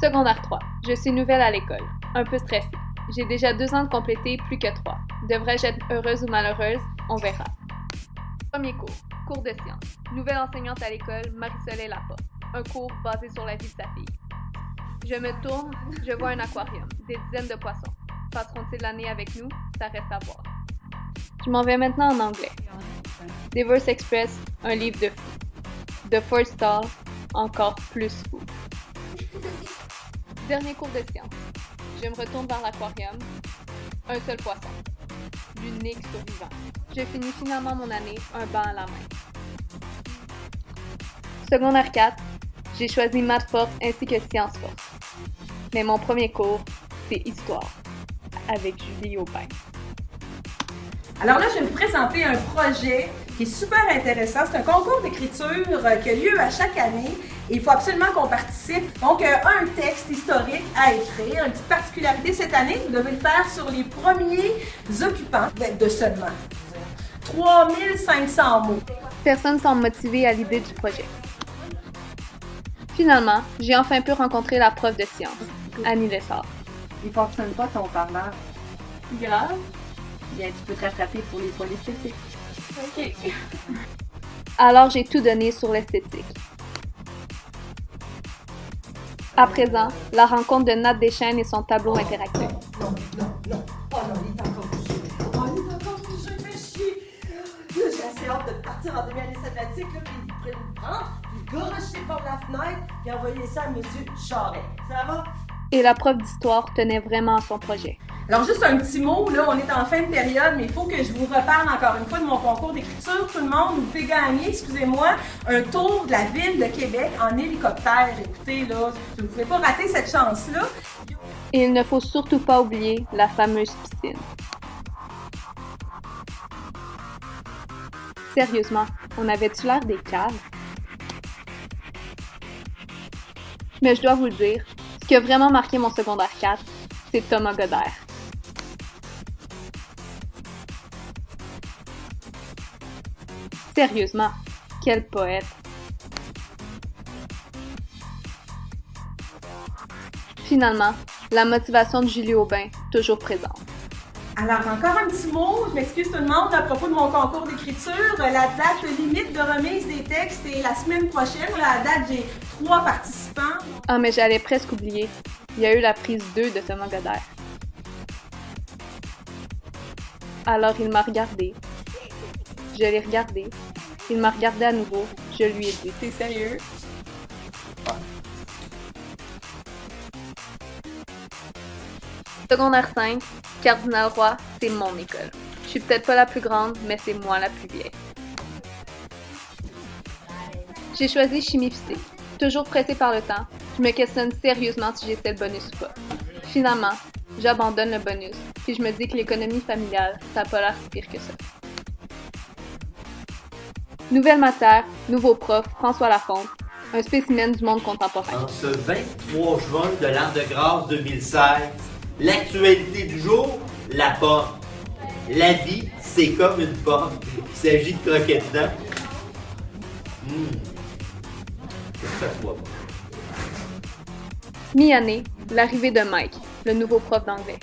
Secondaire 3. Je suis nouvelle à l'école. Un peu stressée. J'ai déjà 2 ans de compléter, plus que 3. Devrais-je être heureuse ou malheureuse? On verra. Premier cours. Cours de sciences. Nouvelle enseignante à l'école, Marie-Soleil Laporte. Un cours basé sur la vie de sa fille. Je me tourne, je vois un aquarium, des dizaines de poissons. Passeront-ils l'année avec nous? Ça reste à voir. Je m'en vais maintenant en anglais. Divorce Express, un livre de fou. The Fourth Stall, encore plus fou. Dernier cours de sciences. Je me retourne vers l'aquarium. Un seul poisson. L'unique survivant. Je finis finalement mon année, un banc à la main. Secondaire 4. J'ai choisi maths forte ainsi que sciences fortes. Mais mon premier cours, c'est histoire, avec Julie Aubin. Alors là, je vais vous présenter un projet qui est super intéressant. C'est un concours d'écriture qui a lieu à chaque année et il faut absolument qu'on participe. Donc, un texte historique à écrire. Une petite particularité cette année, vous devez le faire sur les premiers occupants de seulement 3500 mots. Personne ne semble motivé à l'idée du projet. Finalement, j'ai enfin pu rencontrer la prof de sciences, Annie Lessard. Il fonctionne pas ton parleur. Grave. Bien, tu peux te rattraper pour les points esthétiques. OK. Alors, j'ai tout donné sur l'esthétique. À présent, la rencontre de Nat Deschênes et son tableau interactif. Non. Oh non, il est encore figé. Oh, il est encore figé, fais chier. Là, j'ai assez hâte de partir en demi-année sabbatique, là, puis il prend une prendre, il garocher par la fenêtre, puis envoyer ça à M. Charest. Ça va? Et la prof d'histoire tenait vraiment à son projet. Alors, juste un petit mot, là, on est en fin de période, mais il faut que je vous reparle encore une fois de mon concours d'écriture. Tout le monde, vous pouvez gagner, excusez-moi, un tour de la ville de Québec en hélicoptère. Écoutez, là, vous ne pouvez pas rater cette chance-là. Et il ne faut surtout pas oublier la fameuse piscine. Sérieusement, on avait-tu l'air des caves? Mais je dois vous le dire, ce qui a vraiment marqué mon secondaire 4, c'est Thomas Godert. Sérieusement, quel poète! Finalement, la motivation de Julie Aubin, toujours présente. Alors, encore un petit mot, je m'excuse tout le monde à propos de mon concours d'écriture. La date limite de remise des textes est la semaine prochaine. À la date, j'ai 3 participants. Ah, mais j'allais presque oublier. Il y a eu la prise 2 de Thomas Godert. Alors il m'a regardé. Je l'ai regardé. Il m'a regardé à nouveau. Je lui ai dit: « T'es sérieux? » Secondaire 5, Cardinal Roy, c'est mon école. Je suis peut-être pas la plus grande, mais c'est moi la plus vieille. J'ai choisi chimie physique. Toujours pressée par le temps, je me questionne sérieusement si j'essaie le bonus ou pas. Finalement, j'abandonne le bonus, puis je me dis que l'économie familiale, ça n'a pas l'air si pire que ça. Nouvelle matière, nouveau prof, François Lafonte, un spécimen du monde contemporain. En ce 23 juin de l'an de grâce 2016, l'actualité du jour, la pomme. La vie, c'est comme une pomme. Il s'agit de croquer dedans. Que ça soit bon. Mi-année, l'arrivée de Mike, le nouveau prof d'anglais.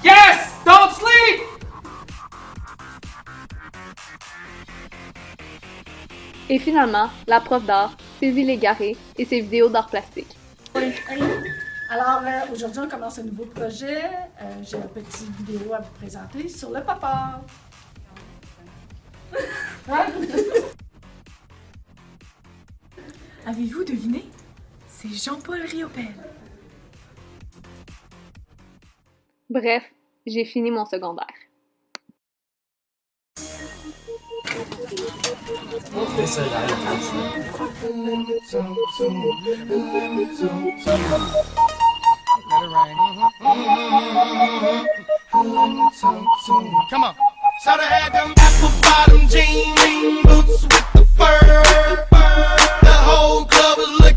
Yes! Don't sleep! Et finalement, la prof d'art, Sylvie Légaré et ses vidéos d'art plastique. Oui. Alors, aujourd'hui, on commence un nouveau projet. J'ai une petite vidéo à vous présenter sur le papa. Avez-vous deviné? C'est Jean-Paul Riopelle. Bref, j'ai fini mon secondaire. Come on. So they had them apple bottom jean boots with the fur. The whole club was looking.